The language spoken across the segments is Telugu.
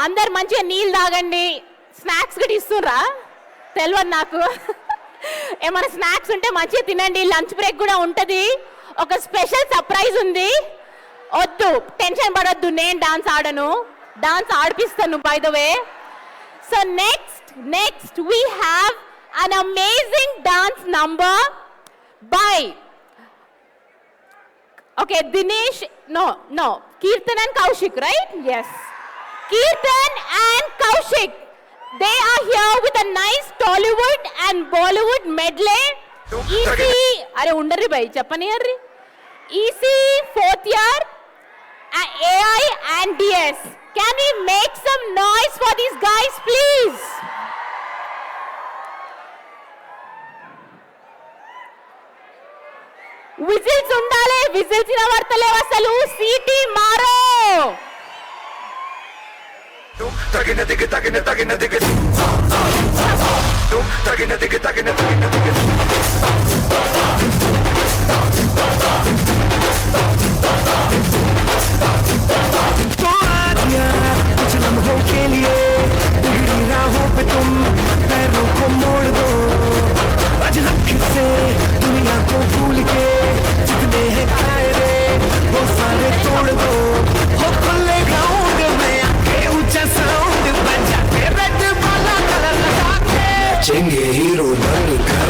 అందరు మంచిగా నీళ్ళు తాగండి. స్నాక్స్ కూడా ఇస్తుర్రా తెలియదు నాకు. ఏమైనా స్నాక్స్ ఉంటే మంచిగా తినండి. లంచ్ బ్రేక్ కూడా ఉంటుంది. ఒక స్పెషల్ సర్ప్రైజ్ ఉంది. వద్దు, టెన్షన్ పడొద్దు, నేను డాన్స్ ఆడను, డాన్స్ ఆడిపిస్తాను by the way. So next we have an amazing dance number by Dinesh, no, Kirtan and Kaushik, right? Yes, Kirtan and Kaushik, they are here with a nice Tollywood and Bollywood medley. अरे उंडरी भाई चप्पनी यारी EC 4th year AI and DS. Can we make some noise for these guys, please? Whistles undale, whistles inavartalevu asalu. CT maro. Tagina dig कुछ लम्हों के लिए बिगड़ी राहों पे तुम पैरों को मोड़ दो। आज लख से दुनिया को भूल के जितने हैं कायदे वो सारे तोड़ दो। हो खुले ग्राउंड में आके ऊंचा साउंड बजा के रेड वाला कलर लगा के चेंगे हीरो बनकर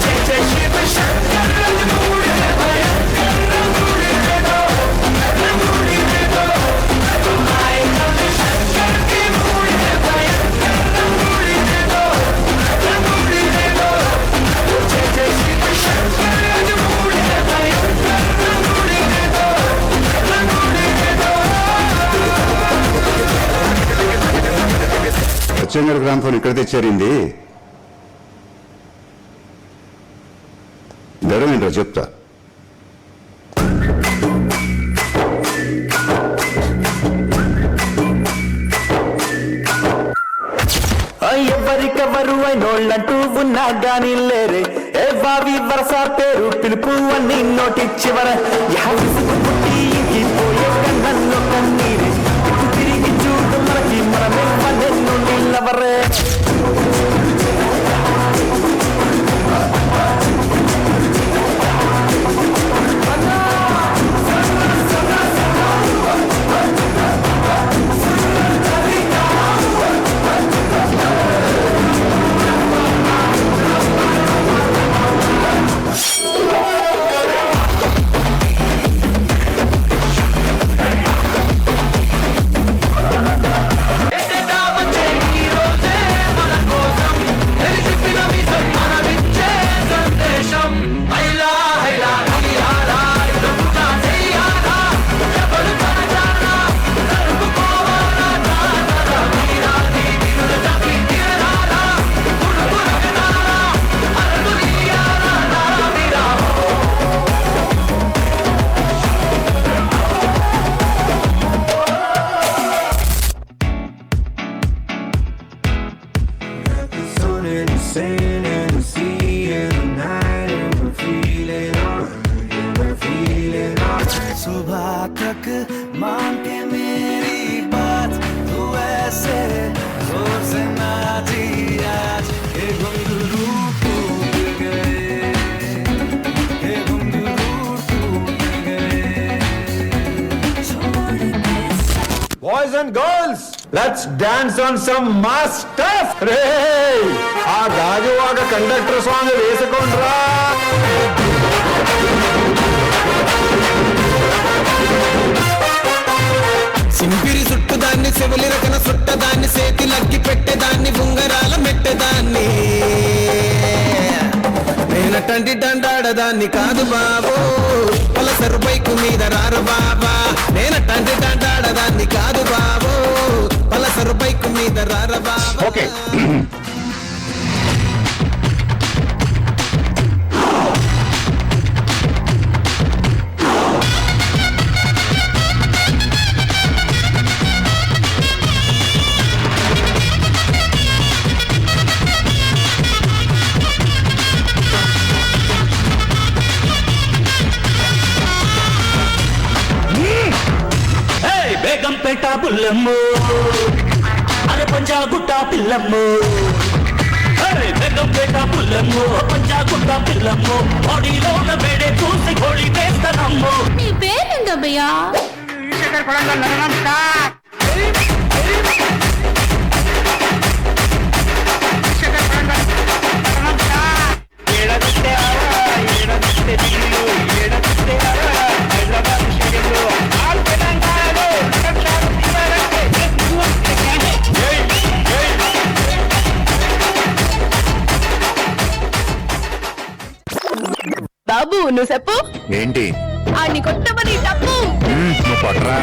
जय जय शिव शंकर रंगूड़ है भयंकर रंगूड़ दे दो रंगूड़ दे दो। వచ్చేంగర్ గ్రామఫోన్ ఇక్కడ తెచ్చారింది. ధరం ఏంటో చెప్తా. ఎవరికెవరు అయినోళ్ళంటూ ఉన్నా గాని లేరే. ఏ బావి వరస పేరు పిలుపు అన్ని నోటి చివర పుట్టి ఇంకిపోయే కన్నంలో కన్నీరే. ఇటు తిరిగి చూడు మనకి మనమే పన్నెన్ను నిల్లవరే. सुबह तक मान के मेरी बात तू ऐसे जोर से नाची आज ये घुंघरू टूट गए ये घुंघरू टूट गए। Boys and girls, let's dance on some mass stuff. రే ఆ గాజువాక కండక్టర్ సాంగ్ వేసుకోండ్రా. సింపిరి చుట్టుదాన్ని చెవులి రకన చుట్టదాన్ని చేతి లగ్గి పెట్టేదాన్ని ఉంగరాల మెట్టేదాన్ని నేనటంటి దండాడదాన్ని కాదు బాబు పలసరు బైకు మీద రారు బాబా. నేనటంటి దండాడదాన్ని కాదు బాబు పలసరు బైకు మీద రారు బాబా. ఓకే బేట బుల్లమ్ము అరే పంజాగుట్ట పిల్లమ్ము అరే బెగం బేట బుల్లమ్ము పంజాగుట్ట పిల్లమ్ము బాడీలో ఉన్న వేడే చూసి గోళీ వేస్తానమ్ము. నీ పేరేందబ్బయ్యా? బాబు నువ్వు చెప్పు. ఏంటి ఆడిని కొట్టమని తప్పు. నువ్వు పట్టరా.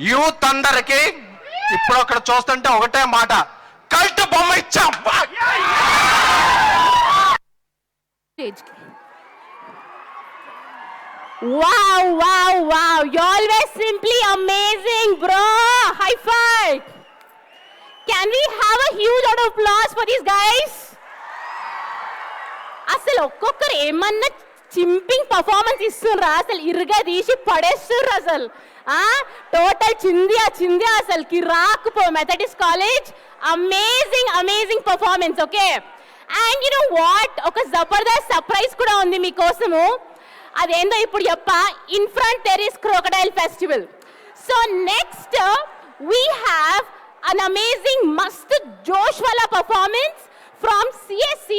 యూత్ అందరికి ఇప్పుడు అక్కడ చూస్తుంటే ఒకటే మాట, కల్ట్ బొమ్మ ఇచ్చాం. Wow, wow, wow. You always simply amazing, bro. High five. Can we have a huge round of applause for these guys? అసలు ఒక్కొక్కరు ఏమన్నా చింపింగ్ పర్ఫార్మెన్స్ ఇస్తుండ్రా, అసలు ఇరుగా తీసి పడేస్తుండ్రు అసలు. టోటల్ చింది అసలు కిరాక్ పో. Methodist college amazing amazing performance. Okay, and you know what, ఒక జబర్దస్త్ సర్ప్రైజ్ కూడా ఉంది మీకోసము. అదేందో ఇప్పుడు చెప్పా. In front there is crocodile festival. So next we have an amazing మస్త్ జోష్ వాలా పర్ఫార్మెన్స్ ఫ్రమ్ CSC